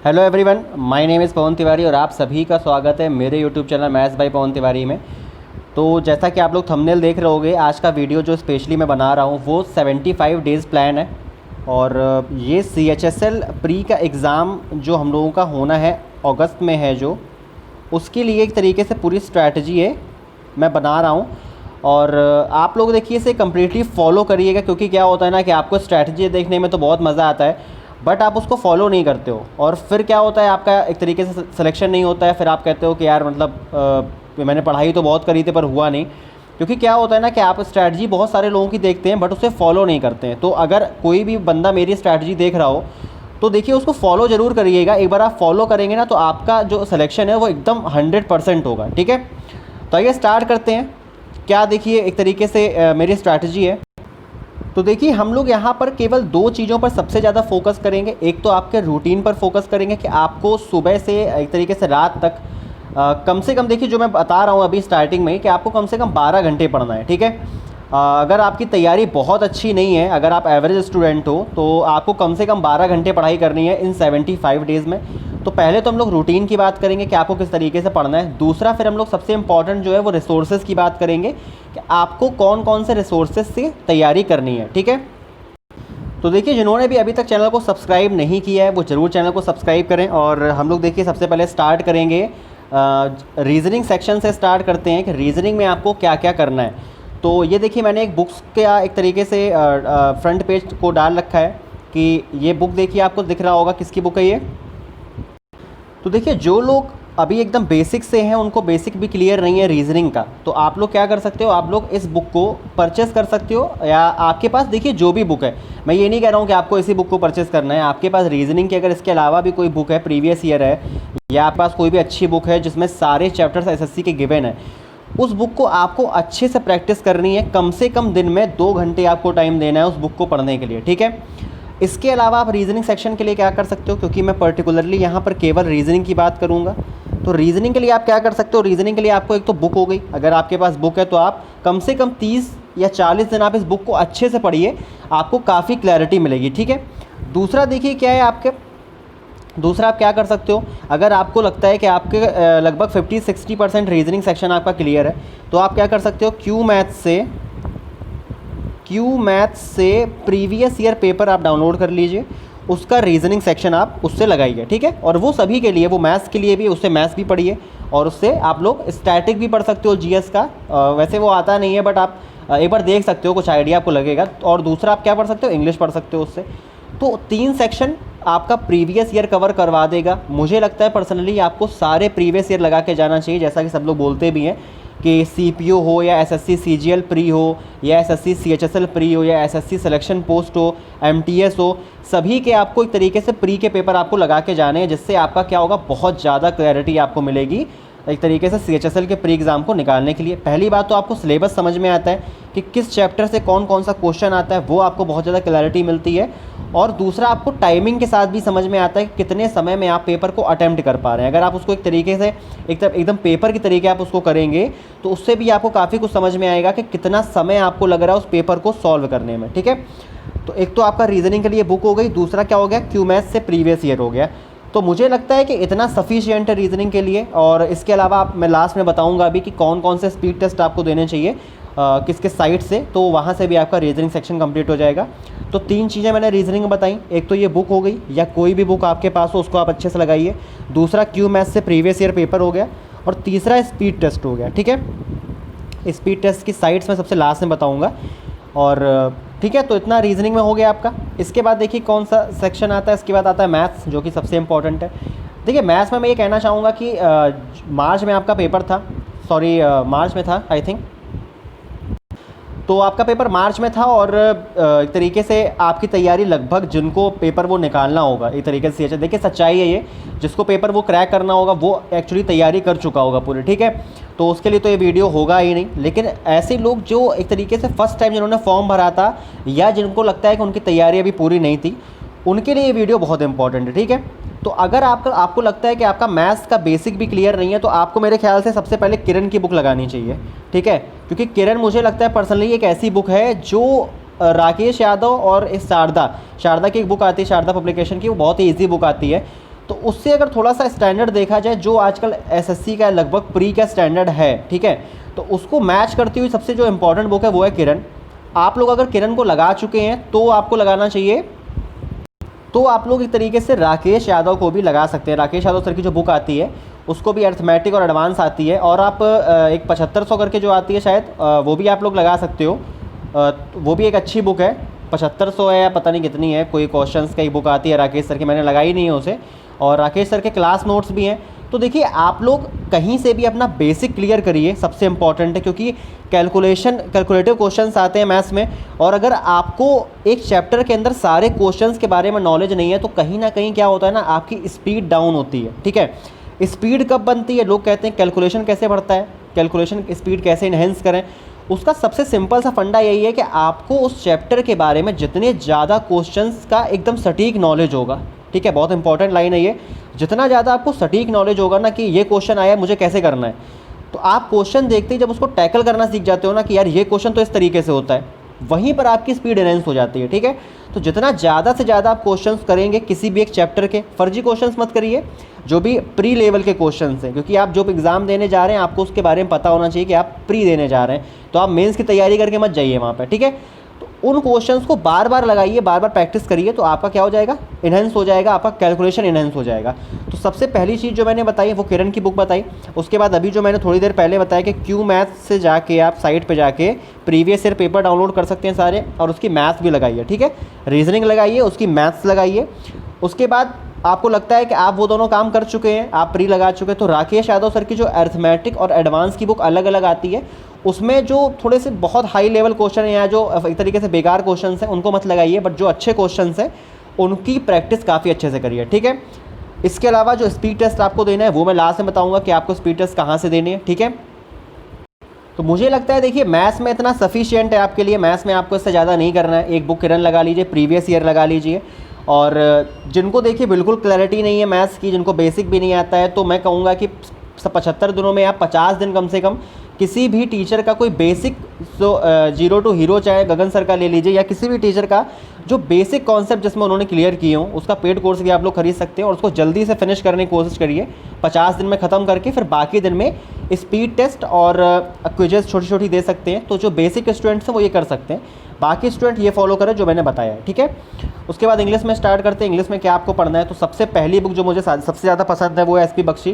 Hello everyone, my name is Pavan Tiwari और आप सभी का स्वागत है मेरे YouTube channel maths by Pavan Tiwari में। तो जैसा कि आप लोग थंबनेल देख रहे होंगे, आज का वीडियो जो स्पेशली मैं बना रहा हूँ वो 75 डेज़ प्लान है। और ये CHSL प्री का एग्ज़ाम जो हम लोगों का होना है अगस्त में है, जो उसके लिए एक तरीके से पूरी स्ट्रैटेजी है मैं बना रहा हूँ। और आप लोग देखिए इसे कम्प्लीटली फॉलो करिएगा, क्योंकि क्या होता है ना कि आपको स्ट्रैटेजी देखने में तो बहुत मज़ा आता है, बट आप उसको फॉलो नहीं करते हो और फिर क्या होता है, आपका एक तरीके से सिलेक्शन नहीं होता है। फिर आप कहते हो कि यार मतलब मैंने पढ़ाई तो बहुत करी थी पर हुआ नहीं। क्योंकि क्या होता है ना कि आप स्ट्रैटेजी बहुत सारे लोगों की देखते हैं बट उसे फॉलो नहीं करते हैं। तो अगर कोई भी बंदा मेरी स्ट्रैटेजी देख रहा हो तो देखिए उसको फॉलो ज़रूर करिएगा। एक बार आप फॉलो करेंगे ना तो आपका जो सिलेक्शन है वो एकदम 100% होगा। ठीक है, तो आइए स्टार्ट करते हैं। क्या देखिए एक तरीके से मेरी स्ट्रैटेजी है। तो देखिए हम लोग यहाँ पर केवल दो चीज़ों पर सबसे ज़्यादा फोकस करेंगे। एक तो आपके रूटीन पर फोकस करेंगे कि आपको सुबह से एक तरीके से रात तक कम से कम, देखिए जो मैं बता रहा हूँ अभी स्टार्टिंग में ही, कि आपको कम से कम 12 घंटे पढ़ना है। ठीक है, अगर आपकी तैयारी बहुत अच्छी नहीं है, अगर आप एवरेज स्टूडेंट हो तो आपको कम से कम 12 घंटे पढ़ाई करनी है इन 75 डेज़ में। तो पहले तो हम लोग रूटीन की बात करेंगे कि आपको किस तरीके से पढ़ना है। दूसरा फिर हम लोग सबसे इंपॉर्टेंट जो है वो रिसोर्सेज़ की बात करेंगे कि आपको कौन कौन से रिसोर्सेज से तैयारी करनी है। ठीक है, तो देखिए जिन्होंने भी अभी तक चैनल को सब्सक्राइब नहीं किया है वो ज़रूर चैनल को सब्सक्राइब करें। और हम लोग देखिए सबसे पहले स्टार्ट करेंगे रीजनिंग सेक्शन से। स्टार्ट करते हैं कि रीजनिंग में आपको क्या क्या करना है। तो ये देखिए मैंने एक बुक्स का एक तरीके से फ्रंट पेज को डाल रखा है कि ये बुक देखिए आपको दिख रहा होगा किसकी बुक है ये। तो देखिए जो लोग अभी एकदम बेसिक से हैं, उनको बेसिक भी क्लियर नहीं है रीजनिंग का, तो आप लोग क्या कर सकते हो, आप लोग इस बुक को परचेस कर सकते हो। या आपके पास देखिए जो भी बुक है, मैं ये नहीं कह रहा हूँ कि आपको इसी बुक को परचेस करना है। आपके पास रीजनिंग की अगर इसके अलावा भी कोई बुक है, प्रीवियस ईयर है, या आपके पास कोई भी अच्छी बुक है जिसमें सारे चैप्टर्स SSC के गिवन है, उस बुक को आपको अच्छे से प्रैक्टिस करनी है। कम से कम दिन में 2 घंटे आपको टाइम देना है उस बुक को पढ़ने के लिए। ठीक है, इसके अलावा आप रीजनिंग सेक्शन के लिए क्या कर सकते हो, क्योंकि मैं पर्टिकुलरली यहाँ पर केवल रीजनिंग की बात करूँगा। तो रीजनिंग के लिए आप क्या कर सकते हो, रीजनिंग के लिए आपको एक तो बुक हो गई, अगर आपके पास बुक है तो आप कम से कम 30 या 40 दिन आप इस बुक को अच्छे से पढ़िए, आपको काफ़ी क्लैरिटी मिलेगी। ठीक है, दूसरा देखिए क्या है आपके, दूसरा आप क्या कर सकते हो, अगर आपको लगता है कि आपके लगभग 50-60% रीजनिंग सेक्शन आपका क्लियर है, तो आप क्या कर सकते हो, क्यू मैथ से प्रीवियस ईयर पेपर आप डाउनलोड कर लीजिए, उसका रीजनिंग सेक्शन आप उससे लगाइए। ठीक है, और वो सभी के लिए, वो मैथ्स के लिए भी, उससे मैथ्स भी पढ़िए और उससे आप लोग स्टैटिक भी पढ़ सकते हो, GS का। वैसे वो आता नहीं है बट आप एक बार देख सकते हो, कुछ आइडिया आपको लगेगा। और दूसरा आप क्या पढ़ सकते हो, इंग्लिश पढ़ सकते हो उससे। तो 3 सेक्शन आपका प्रीवियस ईयर कवर करवा देगा। मुझे लगता है पर्सनली आपको सारे प्रीवियस ईयर लगा के जाना चाहिए, जैसा कि सब लोग बोलते भी हैं कि CPO हो या SSC CGL प्री हो या SSC CHSL प्री हो या SSC सिलेक्शन पोस्ट हो, MTS हो, सभी के आपको एक तरीके से प्री के पेपर आपको लगा के जाने हैं, जिससे आपका क्या होगा, बहुत ज़्यादा क्लैरिटी आपको मिलेगी एक तरीके से CHSL के प्री एग्ज़ाम को निकालने के लिए। पहली बात तो आपको सिलेबस समझ में आता है कि किस चैप्टर से कौन कौन सा क्वेश्चन आता है, वो आपको बहुत ज़्यादा क्लैरिटी मिलती है। और दूसरा आपको टाइमिंग के साथ भी समझ में आता है कि कितने समय में आप पेपर को अटेम्प्ट कर पा रहे हैं। अगर आप उसको एक तरीके से एकदम पेपर की तरीके आप उसको करेंगे तो उससे भी आपको काफ़ी कुछ समझ में आएगा कि कितना समय आपको लग रहा है उस पेपर को सॉल्व करने में। ठीक है, तो एक तो आपका रीजनिंग के लिए बुक हो गई, दूसरा क्या हो गया, क्यू मैथ से प्रीवियस ईयर हो गया। तो मुझे लगता है कि इतना सफिशिएंट है रीजनिंग के लिए। और इसके अलावा मैं लास्ट में बताऊंगा अभी कि कौन कौन से स्पीड टेस्ट आपको देने चाहिए किस किस साइट से, तो वहाँ से भी आपका रीजनिंग सेक्शन कंप्लीट हो जाएगा। तो 3 चीज़ें मैंने रीजनिंग में बताई, एक तो ये बुक हो गई, या कोई भी बुक आपके पास हो उसको आप अच्छे से लगाइए। दूसरा क्यू मैथ से प्रीवियस ईयर पेपर हो गया, और तीसरा स्पीड टेस्ट हो गया। ठीक है, स्पीड टेस्ट की साइट्स में सबसे लास्ट में बताऊँगा। और ठीक है, तो इतना रीजनिंग में हो गया आपका। इसके बाद देखिए कौन सा सेक्शन आता है, इसके बाद आता है मैथ्स, जो कि सबसे इंपॉर्टेंट है। देखिए मैथ्स में मैं ये कहना चाहूँगा कि मार्च में आपका पेपर था, सॉरी मार्च में था आई थिंक, तो आपका पेपर मार्च में था। और एक तरीके से आपकी तैयारी लगभग, जिनको पेपर वो निकालना होगा एक तरीके से, देखिए सच्चाई है ये, जिसको पेपर वो क्रैक करना होगा वो एक्चुअली तैयारी कर चुका होगा पूरी। ठीक है, तो उसके लिए तो ये वीडियो होगा ही नहीं। लेकिन ऐसे लोग जो एक तरीके से फर्स्ट टाइम जिन्होंने फॉर्म भरा था, या जिनको लगता है कि उनकी तैयारी अभी पूरी नहीं थी, उनके लिए ये वीडियो बहुत इंपॉर्टेंट है। ठीक है, तो अगर आपको लगता है कि आपका मैथ्स का बेसिक भी क्लियर नहीं है, तो आपको मेरे ख्याल से सबसे पहले किरण की बुक लगानी चाहिए। ठीक है, क्योंकि किरण मुझे लगता है पर्सनली एक ऐसी बुक है जो राकेश यादव और इस शारदा की एक बुक आती है, शारदा पब्लिकेशन की, वो बहुत ही ईजी बुक आती है। तो उससे अगर थोड़ा सा स्टैंडर्ड देखा जाए, जो आजकल एसएससी का लगभग प्री का स्टैंडर्ड है, ठीक है, तो उसको मैच करती हुई सबसे जो इम्पोर्टेंट बुक है वो है किरण। आप लोग अगर किरण को लगा चुके हैं तो आपको लगाना चाहिए, तो आप लोग एक तरीके से राकेश यादव को भी लगा सकते हैं। राकेश यादव सर की जो बुक आती है उसको भी अर्थमेटिक और एडवांस आती है, और आप एक 7500 करके जो आती है शायद, वो भी आप लोग लगा सकते हो। वो भी एक अच्छी बुक है, 7500 है या पता नहीं कितनी है, कोई क्वेश्चंस का एक बुक आती है राकेश सर की, मैंने लगाई नहीं है उसे, और राकेश सर के क्लास नोट्स भी हैं। तो देखिए आप लोग कहीं से भी अपना बेसिक क्लियर करिए, सबसे इंपॉर्टेंट है, क्योंकि कैलकुलेटिव क्वेश्चंस आते हैं मैथ्स में, और अगर आपको एक चैप्टर के अंदर सारे क्वेश्चंस के बारे में नॉलेज नहीं है तो कहीं ना कहीं क्या होता है ना, आपकी स्पीड डाउन होती है। ठीक है, स्पीड कब बनती है? लोग कहते हैं कैलकुलेशन कैसे बढ़ता है, कैलकुलेशन स्पीड कैसे इन्हेंस करें। उसका सबसे सिंपल सा फंडा यही है कि आपको उस चैप्टर के बारे में जितने ज़्यादा क्वेश्चंस का एकदम सटीक नॉलेज होगा, ठीक है, बहुत इंपॉर्टेंट लाइन है ये, जितना ज़्यादा आपको सटीक नॉलेज होगा ना कि ये क्वेश्चन आया मुझे कैसे करना है, तो आप क्वेश्चन देखते ही जब उसको टैकल करना सीख जाते हो ना कि यार ये क्वेश्चन तो इस तरीके से होता है, वहीं पर आपकी स्पीड एनहेंस हो जाती है। ठीक है, तो जितना ज़्यादा से ज़्यादा आप क्वेश्चंस करेंगे किसी भी एक चैप्टर के, फर्जी क्वेश्चंस मत करिए, जो भी प्री लेवल के क्वेश्चंस हैं, क्योंकि आप जो एग्ज़ाम देने जा रहे हैं आपको उसके बारे में पता होना चाहिए कि आप प्री देने जा रहे हैं, तो आप मेंस की तैयारी करके मत जाइए वहाँ पर। ठीक है, तो उन क्वेश्चंस को बार बार लगाइए, बार बार प्रैक्टिस करिए, तो आपका क्या हो जाएगा, इन्हेंस हो जाएगा, आपका कैलकुलेशन इन्हेंस हो जाएगा। तो सबसे पहली चीज़ जो मैंने बताई वो किरण की बुक बताई। उसके बाद अभी जो मैंने थोड़ी देर पहले बताया कि क्यू मैथ से जाके आप साइट पे जाके प्रीवियस ईयर पेपर डाउनलोड कर सकते हैं सारे, और उसकी मैथ्स भी लगाइए। ठीक है, रीजनिंग लगाइए, उसकी मैथ्स लगाइए। उसके बाद आपको लगता है कि आप वो दोनों काम कर चुके हैं, आप प्री लगा चुके हैं, तो राकेश यादव सर की जो अर्थमेटिक और एडवांस की बुक अलग अलग आती है, उसमें जो थोड़े से बहुत हाई लेवल क्वेश्चन हैं या जो एक तरीके से बेकार क्वेश्चन हैं उनको मत लगाइए, बट जो अच्छे क्वेश्चन हैं उनकी प्रैक्टिस काफ़ी अच्छे से करिए। ठीक है, इसके अलावा जो स्पीड टेस्ट आपको देना है वो मैं लास्ट में बताऊंगा कि आपको स्पीड टेस्ट कहाँ से देने हैं। ठीक है, तो मुझे लगता है देखिए मैथ्स में इतना सफिशिएंट है आपके लिए, मैथ्स में आपको इससे ज़्यादा नहीं करना है। एक बुक किरण लगा लीजिए, प्रीवियस ईयर लगा लीजिए, और जिनको देखिए बिल्कुल क्लैरिटी नहीं है मैथ्स की, जिनको बेसिक भी नहीं आता है, तो मैं कहूँगा कि 75 दिनों में आप 50 दिन कम से कम किसी भी टीचर का कोई बेसिक, जो 0 टू हीरो, चाहे गगन सर का ले लीजिए या किसी भी टीचर का जो बेसिक कॉन्सेप्ट जिसमें उन्होंने क्लियर किए हों, उसका पेड कोर्स भी आप लोग खरीद सकते हैं, और उसको जल्दी से फिनिश करने की कोशिश करिए 50 दिन में ख़त्म करके, फिर बाकी दिन में स्पीड टेस्ट और क्विजेस छोटी छोटी दे सकते हैं। तो जो बेसिक स्टूडेंट्स हैं वो ये कर सकते हैं, बाकी स्टूडेंट ये फॉलो करें जो मैंने बताया है। ठीक है, उसके बाद इंग्लिश में स्टार्ट करते हैं। इंग्लिश में क्या आपको पढ़ना है, तो सबसे पहली बुक जो मुझे सबसे ज़्यादा पसंद है वो है एसपी बख्शी।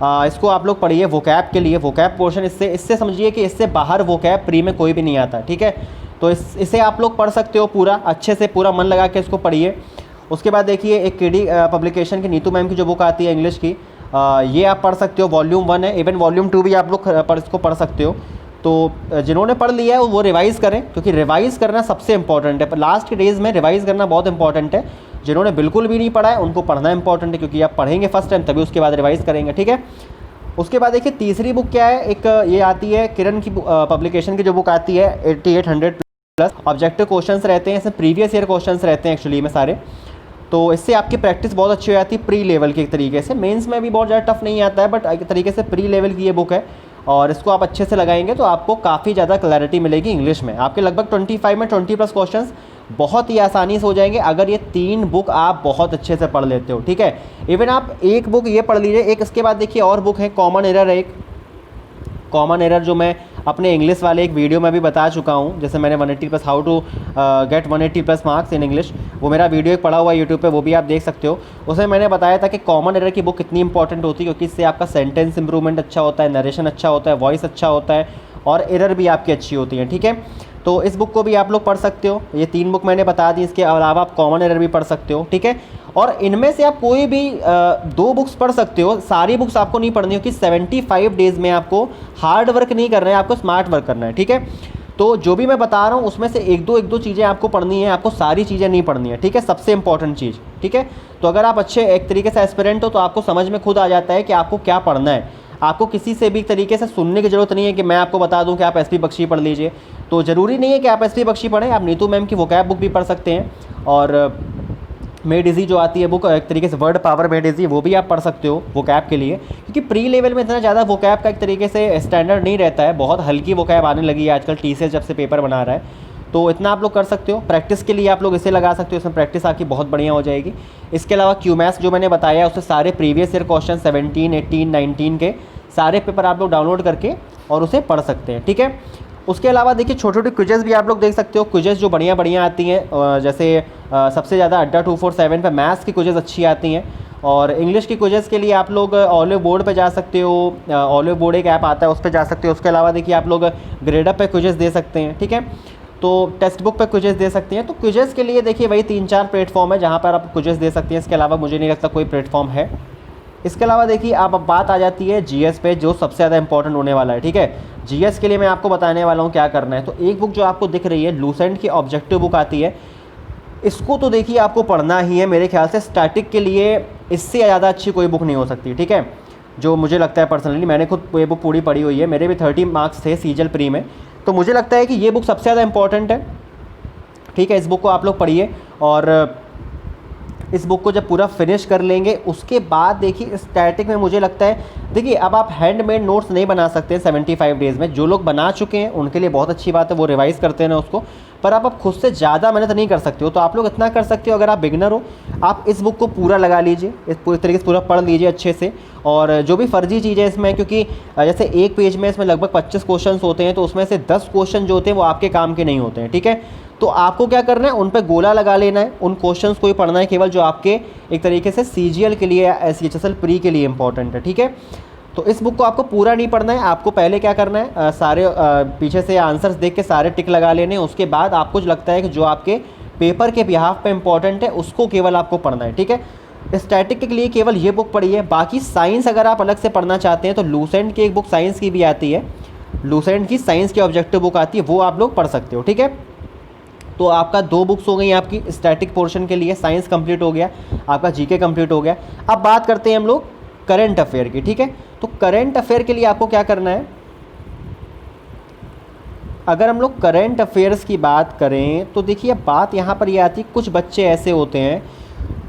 इसको आप लोग पढ़िए वोकैब के लिए, वोकैब पोर्शन इससे समझिए कि इससे बाहर वोकैब प्री में कोई भी नहीं आता। ठीक है, तो इसे आप लोग पढ़ सकते हो पूरा अच्छे से, पूरा मन लगा के इसको पढ़िए। उसके बाद देखिए एक केडी पब्लिकेशन की नीतू मैम की जो बुक आती है इंग्लिश की, ये आप पढ़ सकते हो, वॉल्यूम 1 है, इवन वॉल्यूम 2 भी आप लोग इसको पढ़ सकते हो। तो जिन्होंने पढ़ लिया है वो रिवाइज़ करें, क्योंकि रिवाइज़ करना सबसे इंपॉर्टेंट है, लास्ट के डेज़ में रिवाइज़ करना बहुत इंपॉर्टेंट है। जिन्होंने बिल्कुल भी नहीं पढ़ा है उनको पढ़ना इंपॉर्टेंट है, क्योंकि आप पढ़ेंगे फर्स्ट टाइम तभी उसके बाद रिवाइज़ करेंगे। ठीक है, उसके बाद देखिए तीसरी बुक क्या है, एक ये आती है किरण की पब्लिकेशन की जो बुक आती है 8800 प्लस ऑब्जेक्टिव क्वेश्चंस रहते हैं, इसमें प्रीवियस ईयर क्वेश्चंस रहते हैं एक्चुअली में सारे, तो इससे आपकी प्रैक्टिस बहुत अच्छी हो जाती है प्री लेवल के एक तरीके से। मेंस में भी बहुत ज़्यादा टफ नहीं आता है, बट एक तरीके से प्री लेवल की ये बुक है, और इसको आप अच्छे से लगाएंगे तो आपको काफ़ी ज़्यादा क्लैरिटी मिलेगी इंग्लिश में। आपके लगभग 25 में 20 प्लस क्वेश्चंस बहुत ही आसानी से हो जाएंगे अगर ये 3 बुक आप बहुत अच्छे से पढ़ लेते हो। ठीक है, इवन आप एक बुक ये पढ़ लीजिए, एक इसके बाद देखिए और बुक है कॉमन एरर, एक कॉमन एरर जो मैं अपने इंग्लिश वाले एक वीडियो में भी बता चुका हूँ, जैसे मैंने 180 plus how to get 180 plus marks in English, वो मेरा वीडियो एक पड़ा हुआ है यूट्यूब पे, वो भी आप देख सकते हो। उसमें मैंने बताया था कि कॉमन एरर की बुक कितनी इंपॉर्टेंट होती है, क्योंकि इससे आपका सेंटेंस इंप्रूवमेंट अच्छा होता है, नरेशन अच्छा होता है, वॉइस अच्छा होता है, और एरर भी आपकी अच्छी होती है। ठीक है, तो इस बुक को भी आप लोग पढ़ सकते हो। ये 3 बुक मैंने बता दी, इसके अलावा आप कॉमन एरर भी पढ़ सकते हो। ठीक है, और इनमें से आप कोई भी 2 बुक्स पढ़ सकते हो, सारी बुक्स आपको नहीं पढ़नी हो, कि 75 डेज़ में आपको हार्ड वर्क नहीं करना है, आपको स्मार्ट वर्क करना है। ठीक है, तो जो भी मैं बता रहा हूँ उसमें से एक दो चीज़ें आपको पढ़नी है, आपको सारी चीज़ें नहीं पढ़नी है। ठीक है, सबसे इंपॉर्टेंट चीज़। ठीक है, तो अगर आप अच्छे एक तरीके से एस्पिरेंट हो तो आपको समझ में खुद आ जाता है कि आपको क्या पढ़ना है, आपको किसी से भी तरीके से सुनने की ज़रूरत नहीं है कि मैं आपको बता दूं कि आप एसपी बख्शी पढ़ लीजिए। तो ज़रूरी नहीं है कि आप एसपी बख्शी पढ़ें, आप नीतू मैम की वोकैब बुक भी पढ़ सकते हैं, और मेड इजी जो आती है बुक एक तरीके से वर्ड पावर मेड इजी, वो भी आप पढ़ सकते हो वोकैब के लिए, क्योंकि प्री लेवल में इतना ज़्यादा वोकैब का एक तरीके से स्टैंडर्ड नहीं रहता है, बहुत हल्की वोकैब आने लगी है आजकल, टीसीएस जब से पेपर बना रहा है, तो इतना आप लोग कर सकते हो। प्रैक्टिस के लिए आप लोग इसे लगा सकते हो, इसमें प्रैक्टिस आपकी बहुत बढ़िया हो जाएगी। इसके अलावा क्यूमैथ्स जो मैंने बताया उससे सारे प्रीवियस ईयर क्वेश्चन 17, 18, 19 के सारे पेपर आप लोग डाउनलोड करके और उसे पढ़ सकते हैं, ठीक है। उसके अलावा देखिए छोटे छोटे क्विजेस भी आप लोग देख सकते हो, क्विजेस जो बढ़िया बढ़िया आती हैं, जैसे सबसे ज़्यादा अड्डा 247 पे मैथ्स की क्विजेस अच्छी आती हैं। और इंग्लिश की क्विजेस के लिए आप लोग ऑलिव बोर्ड पे जा सकते हो, ऑलिव बोर्ड एक ऐप आता है उस पर जा सकते हो। उसके अलावा देखिए आप लोग ग्रेडअप पे क्विजेस दे सकते हैं, ठीक है। तो टेक्स्ट बुक पे क्विजेस दे सकते हैं। तो क्विजेस के लिए देखिए वही 3-4 प्लेटफॉर्म है जहाँ पर आप क्विजेस दे सकते हैं, इसके अलावा मुझे नहीं लगता कोई प्लेटफॉर्म है। इसके अलावा देखिए अब बात आ जाती है जीएस पे, जो सबसे ज़्यादा इंपॉर्टेंट होने वाला है, ठीक है। जीएस के लिए मैं आपको बताने वाला हूँ क्या करना है। तो एक बुक जो आपको दिख रही है लूसेंट की ऑब्जेक्टिव बुक आती है, इसको तो देखिए आपको पढ़ना ही है। मेरे ख्याल से स्टैटिक के लिए इससे ज़्यादा अच्छी कोई बुक नहीं हो सकती, ठीक है। जो मुझे लगता है पर्सनली, मैंने खुद ये बुक पूरी पढ़ी हुई है, मेरे भी 30 मार्क्स थे सीजल प्री में, तो मुझे लगता है कि ये बुक सबसे ज़्यादा इंपॉर्टेंट है, ठीक है। इस बुक को आप लोग पढ़िए और इस बुक को जब पूरा फिनिश कर लेंगे उसके बाद देखिए स्टैटिक में मुझे लगता है, देखिए अब आप हैंडमेड नोट्स नहीं बना सकते 75 डेज़ में। जो लोग बना चुके हैं उनके लिए बहुत अच्छी बात है, वो रिवाइज़ करते हैं ना उसको, पर आप खुद से ज़्यादा मेहनत नहीं कर सकते हो। तो आप लोग इतना कर सकते हो, अगर आप बिगिनर हो आप इस बुक को पूरा लगा लीजिए, इस पूरी तरीके से पूरा पढ़ लीजिए अच्छे से। और जो भी फर्जी चीज़ें इसमें, क्योंकि जैसे एक पेज में इसमें लगभग 25 क्वेश्चन होते हैं, तो उसमें से 10 क्वेश्चन जो होते हैं वो आपके काम के नहीं होते हैं, ठीक है। तो आपको क्या करना है, उन पे गोला लगा लेना है, उन क्वेश्चंस को ही पढ़ना है केवल जो आपके एक तरीके से सीजीएल के लिए या एसएचएसएल प्री के लिए इंपॉर्टेंट है, ठीक है। तो इस बुक को आपको पूरा नहीं पढ़ना है, आपको पहले क्या करना है, सारे पीछे से आंसर्स देख के सारे टिक लगा लेने। उसके बाद आपको जो लगता है कि जो आपके पेपर के बिहाफ पे इंपॉर्टेंट है उसको केवल आपको पढ़ना है, ठीक है। स्टैटिक के लिए केवल ये बुक पढ़िए। बाकी साइंस अगर आप अलग से पढ़ना चाहते हैं तो लूसेंट की एक बुक साइंस की भी आती है, लूसेंट की साइंस की ऑब्जेक्टिव बुक आती है, वो आप लोग पढ़ सकते हो, ठीक है। तो आपका 2 बुक्स हो गई आपकी स्टैटिक पोर्शन के लिए, साइंस कंप्लीट हो गया, आपका जीके कंप्लीट हो गया। अब बात करते हैं हम लोग करंट अफेयर की, ठीक है। तो करंट अफेयर के लिए आपको क्या करना है, अगर हम लोग करंट अफेयर्स की बात करें तो देखिए अब बात यहाँ पर ये आती है, कुछ बच्चे ऐसे होते हैं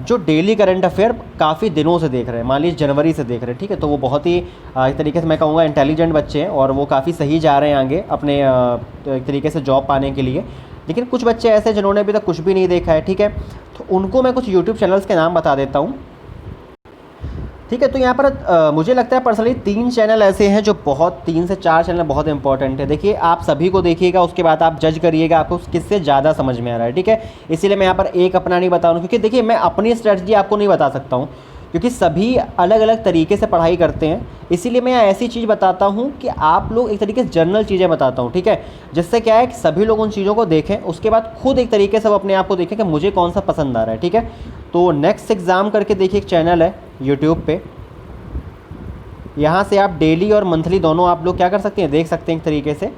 जो डेली करंट अफेयर काफ़ी दिनों से देख रहे हैं, मान लीजिए जनवरी से देख रहे हैं, ठीक है। तो वो बहुत ही एक तरीके से मैं कहूँगा इंटेलिजेंट बच्चे हैं और वो काफ़ी सही जा रहे हैं आगे अपने एक तरीके से जॉब पाने के लिए। लेकिन कुछ बच्चे ऐसे हैं जिन्होंने अभी तक कुछ भी नहीं देखा है, ठीक है। तो उनको मैं कुछ यूट्यूब चैनल्स के नाम बता देता हूँ, ठीक है। तो यहाँ पर मुझे लगता है पर्सनली 3 चैनल ऐसे हैं जो बहुत, 3 से 4 चैनल बहुत इंपॉर्टेंट है। देखिए आप सभी को देखिएगा, उसके बाद आप जज करिएगा आपको किससे ज़्यादा समझ में आ रहा है, ठीक है। इसीलिए मैं यहाँ पर एक अपना नहीं बता रहा हूँ, क्योंकि देखिए मैं अपनी स्ट्रेटजी आपको नहीं बता सकता हूँ, क्योंकि सभी अलग अलग तरीके से पढ़ाई करते हैं। इसीलिए मैं ऐसी चीज़ बताता हूँ कि आप लोग एक तरीके से जनरल चीज़ें बताता हूँ, ठीक है। जिससे क्या है कि सभी लोग उन चीज़ों को देखें, उसके बाद खुद एक तरीके से वो अपने आप को देखें कि मुझे कौन सा पसंद आ रहा है, ठीक है। तो नेक्स्ट एग्ज़ाम करके देखिए एक चैनल है यूट्यूब पे, यहाँ से आप डेली और मंथली दोनों आप लोग क्या कर सकते हैं, देख सकते हैं एक तरीके से।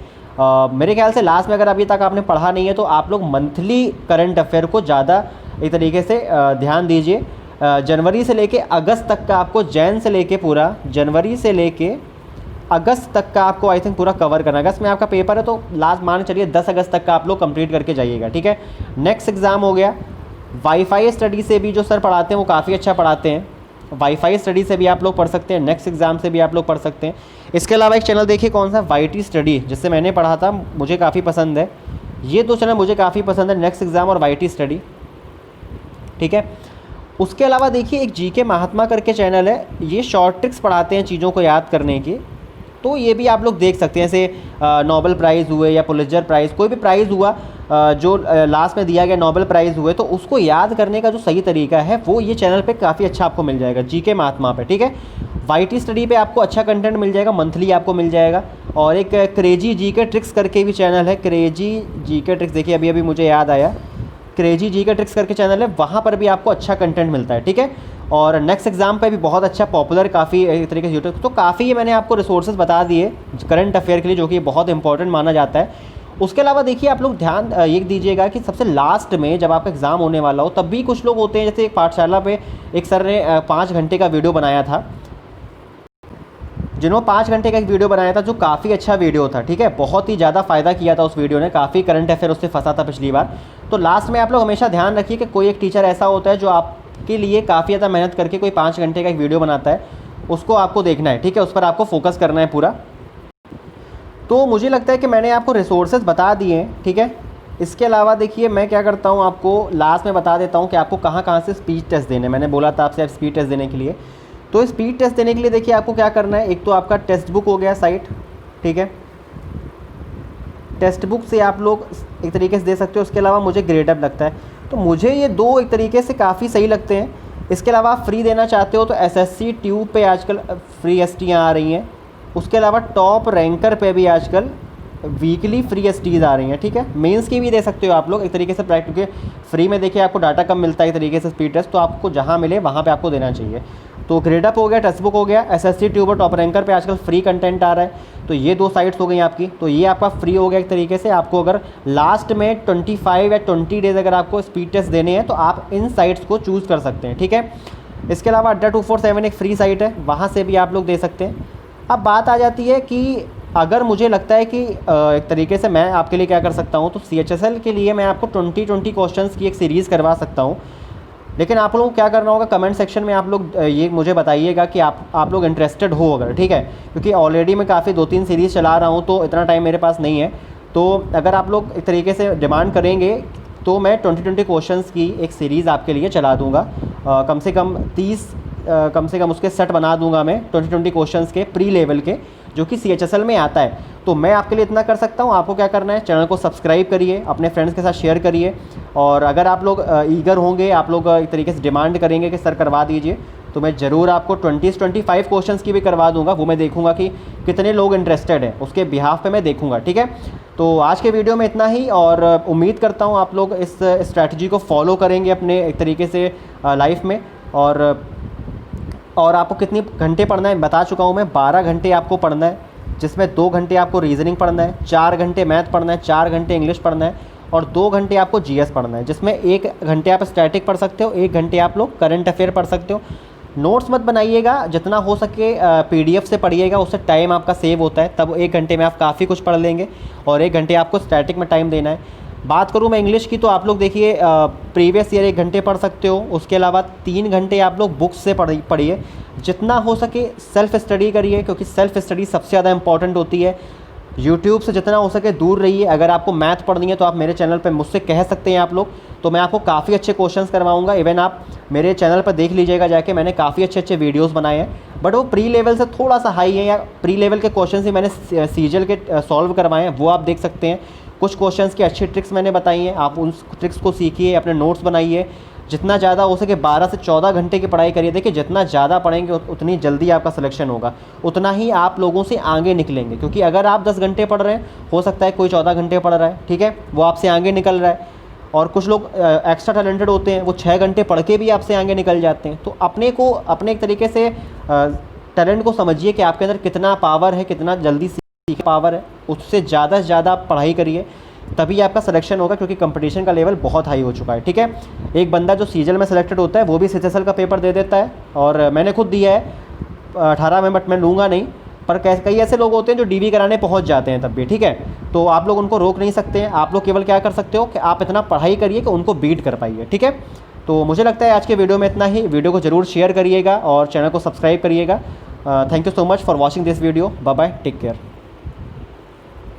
मेरे ख्याल से लास्ट में अगर अभी तक आपने पढ़ा नहीं है तो आप लोग मंथली करंट अफेयर को ज़्यादा एक तरीके से ध्यान दीजिए। जनवरी से लेके अगस्त तक का आपको, जैन से लेके पूरा जनवरी से लेके अगस्त तक का आपको आई थिंक पूरा कवर करना है। अगस्त में आपका पेपर है तो लास्ट मान चलिए 10 अगस्त तक का आप लोग कंप्लीट करके जाइएगा, ठीक है। नेक्स्ट एग्ज़ाम हो गया वाईफाई स्टडी से भी जो सर पढ़ाते हैं वो काफ़ी अच्छा पढ़ाते हैं, वाईफाई स्टडी से भी आप लोग पढ़ सकते हैं, नेक्स्ट एग्ज़ाम से भी आप लोग पढ़ सकते हैं। इसके अलावा एक चैनल देखिए कौन सा, वाईटी स्टडी, जिससे मैंने पढ़ा था, मुझे काफ़ी पसंद है। ये 2 चैनल मुझे काफ़ी पसंद है, नेक्स्ट एग्ज़ाम और वाईटी स्टडी, ठीक है। उसके अलावा देखिए एक जीके महात्मा करके चैनल है, ये शॉर्ट ट्रिक्स पढ़ाते हैं चीज़ों को याद करने की, तो ये भी आप लोग देख सकते हैं। जैसे नोबेल प्राइज़ हुए या पुलित्ज़र प्राइज़, कोई भी प्राइज़ हुआ जो लास्ट में दिया गया नोबेल प्राइज़ हुए, तो उसको याद करने का जो सही तरीका है वो ये चैनल पे काफ़ी अच्छा आपको मिल जाएगा, जीके महात्मा पे, ठीक है। वाईटी स्टडी पे आपको अच्छा कंटेंट मिल जाएगा, मंथली आपको मिल जाएगा। और एक क्रेजी जीके ट्रिक्स करके भी चैनल है, क्रेजी जीके ट्रिक्स, देखिए अभी अभी मुझे याद आया, क्रेजी जीके ट्रिक्स करके चैनल है, वहाँ पर भी आपको अच्छा कंटेंट मिलता है, ठीक है। और नेक्स्ट एग्जाम पे भी बहुत अच्छा पॉपुलर काफ़ी एक तरीके से यूट्यूब, तो काफ़ी ये मैंने आपको रिसोर्सेज बता दिए करंट अफेयर के लिए, जो कि बहुत इंपॉर्टेंट माना जाता है। उसके अलावा देखिए आप लोग ध्यान ये दीजिएगा कि सबसे लास्ट में जब आपका एग्ज़ाम होने वाला हो तब भी कुछ लोग होते हैं, जैसे एक पाठशाला पे एक सर ने 5 घंटे का वीडियो बनाया था, जिन्होंने 5 घंटे का एक वीडियो बनाया था जो काफ़ी अच्छा वीडियो था, ठीक है। बहुत ही ज़्यादा फ़ायदा किया था उस वीडियो ने, काफ़ी करंट अफेयर उससे फंसा था पिछली बार। तो लास्ट में आप लोग हमेशा ध्यान रखिए कि कोई एक टीचर ऐसा होता है जो आपके लिए काफ़ी ज़्यादा मेहनत करके कोई 5 घंटे का एक वीडियो बनाता है, उसको आपको देखना है, ठीक है, उस पर आपको फोकस करना है पूरा। तो मुझे लगता है कि मैंने आपको रिसोर्सेज बता दिए हैं, ठीक है। इसके अलावा देखिए मैं क्या करता हूँ, आपको लास्ट में बता देता हूँ कि आपको कहाँ कहाँ से स्पीड टेस्ट देने। मैंने बोला था आपसे स्पीड टेस्ट देने के लिए, तो स्पीड टेस्ट देने के लिए देखिए आपको क्या करना है। एक तो आपका टेक्स्ट बुक हो गया साइट, ठीक है, टेक्स्ट बुक से आप लोग एक तरीके से दे सकते हो। उसके अलावा मुझे ग्रेडअप लगता है, तो मुझे ये दो एक तरीके से काफ़ी सही लगते हैं। इसके अलावा आप फ्री देना चाहते हो तो एसएससी ट्यूब पे आजकल फ्री एसटीयाँ आ रही हैं। उसके अलावा टॉप रैंकर पे भी आजकल वीकली फ्री एसटीज आ रही हैं, ठीक है। मेंस की भी दे सकते हो आप लोग एक तरीके से प्राइवेट, क्योंकि फ्री में देखिए आपको डाटा कम मिलता है एक तरीके से स्पीड टेस्ट, तो आपको जहाँ मिले वहाँ पे आपको देना चाहिए। तो ग्रेडअप हो गया, टेक्स्ट बुक हो गया, एसएससी ट्यूब और टॉप रैंकर पे आजकल फ्री कंटेंट आ रहा है। तो ये दो साइट्स हो गई आपकी, तो ये आपका फ्री हो गया एक तरीके से। आपको अगर लास्ट में 25 या 20 डेज़ अगर आपको स्पीड टेस्ट देने हैं तो आप इन साइट्स को चूज़ कर सकते हैं, ठीक है। इसके अलावा अड्डा 247 एक फ्री साइट है, वहाँ से भी आप लोग दे सकते हैं। अब बात आ जाती है कि अगर मुझे लगता है कि एक तरीके से मैं आपके लिए क्या कर सकता हूँ, तो CHSL के लिए मैं आपको 20 क्वेश्चंस की एक सीरीज़ करवा सकता हूँ। लेकिन आप लोगों को क्या करना होगा, कमेंट सेक्शन में आप लोग ये मुझे बताइएगा कि आप लोग इंटरेस्टेड हो अगर, ठीक है, क्योंकि ऑलरेडी मैं काफ़ी 2-3 सीरीज़ चला रहा हूँ तो इतना टाइम मेरे पास नहीं है। तो अगर आप लोग एक तरीके से डिमांड करेंगे तो मैं 20 क्वेश्चंस की एक सीरीज़ आपके लिए चला दूँगा। कम से कम 30 कम से कम उसके सेट बना दूंगा मैं 20 क्वेश्चंस के प्री लेवल के, जो कि CHSL में आता है। तो मैं आपके लिए इतना कर सकता हूँ। आपको क्या करना है, चैनल को सब्सक्राइब करिए, अपने फ्रेंड्स के साथ शेयर करिए, और अगर आप लोग ईगर होंगे, आप लोग एक तरीके से डिमांड करेंगे कि सर करवा दीजिए, तो मैं ज़रूर आपको 25 क्वेश्चंस की भी करवा दूंगा। वो मैं देखूंगा कि कितने लोग इंटरेस्टेड हैं, उसके बिहाफ पे मैं देखूंगा, ठीक है। तो आज के वीडियो में इतना ही, और उम्मीद करता हूँ आप लोग इस स्ट्रैटेजी को फॉलो करेंगे अपने एक तरीके से लाइफ में। और आपको कितने घंटे पढ़ना है बता चुका हूँ मैं, 12 घंटे आपको पढ़ना है, जिसमें 2 घंटे आपको रीजनिंग पढ़ना है, 4 घंटे मैथ पढ़ना है, 4 घंटे इंग्लिश पढ़ना है, और 2 घंटे आपको GS पढ़ना है, जिसमें 1 घंटे आप स्टैटिक पढ़ सकते हो, 1 घंटे आप लोग करंट अफेयर पढ़ सकते हो। नोट्स मत बनाइएगा, जितना हो सके PDF से पढ़िएगा, उससे टाइम आपका सेव होता है। तब 1 घंटे में आप काफ़ी कुछ पढ़ लेंगे, और 1 घंटे आपको स्टैटिक में टाइम देना है। बात करूँ मैं इंग्लिश की, तो आप लोग देखिए प्रीवियस ईयर 1 घंटे पढ़ सकते हो। उसके अलावा 3 घंटे आप लोग बुक्स से पढ़िए, जितना हो सके सेल्फ स्टडी करिए, क्योंकि सेल्फ स्टडी सबसे ज़्यादा इंपॉर्टेंट होती है। यूट्यूब से जितना हो सके दूर रहिए। अगर आपको मैथ पढ़नी है तो आप मेरे चैनल पर मुझसे कह सकते हैं आप लोग, तो मैं आपको काफ़ी अच्छे क्वेश्चंस करवाऊंगा। इवन आप मेरे चैनल पर देख लीजिएगा जाके, मैंने काफ़ी अच्छे वीडियोस बनाए हैं, बट वो प्री लेवल से थोड़ा सा हाई है, या प्री लेवल के क्वेश्चन ही मैंने CGL के सॉल्व करवाए हैं, वो आप देख सकते हैं। कुछ क्वेश्चंस की अच्छी ट्रिक्स मैंने बताई हैं, आप उन ट्रिक्स को सीखिए, अपने नोट्स बनाइए। जितना ज़्यादा हो सके 12 से 14 घंटे की पढ़ाई करिए। देखिए जितना ज़्यादा पढ़ेंगे उतनी जल्दी आपका सिलेक्शन होगा, उतना ही आप लोगों से आगे निकलेंगे। क्योंकि अगर आप 10 घंटे पढ़ रहे हैं, हो सकता है कोई 14 घंटे पढ़ रहा है, ठीक है, वो आपसे आगे निकल रहा है। और कुछ लोग एक्स्ट्रा टैलेंटेड होते हैं, वो 6 घंटे पढ़ के भी आपसे आगे निकल जाते हैं। तो अपने एक तरीके से टैलेंट को समझिए कि आपके अंदर कितना पावर है, कितना जल्दी सीख पावर है, उससे ज़्यादा से ज़्यादा आप पढ़ाई करिए, तभी आपका सिलेक्शन होगा। क्योंकि कंपटीशन का लेवल बहुत हाई हो चुका है, ठीक है। एक बंदा जो CGL में सेलेक्टेड होता है वो भी CHSL का पेपर दे देता है, और मैंने खुद दिया है 18 में, बट मैं लूँगा नहीं। पर कई ऐसे लोग होते हैं जो DV कराने पहुंच जाते हैं तब भी, ठीक है। तो आप लोग उनको रोक नहीं सकते हैं। आप लोग केवल क्या कर सकते हो कि आप इतना पढ़ाई करिए कि उनको बीट कर पाइए, ठीक है। तो मुझे लगता है आज के वीडियो में इतना ही। वीडियो को ज़रूर शेयर करिएगा और चैनल को सब्सक्राइब करिएगा। Thank you so much for watching this video. Bye bye, take care.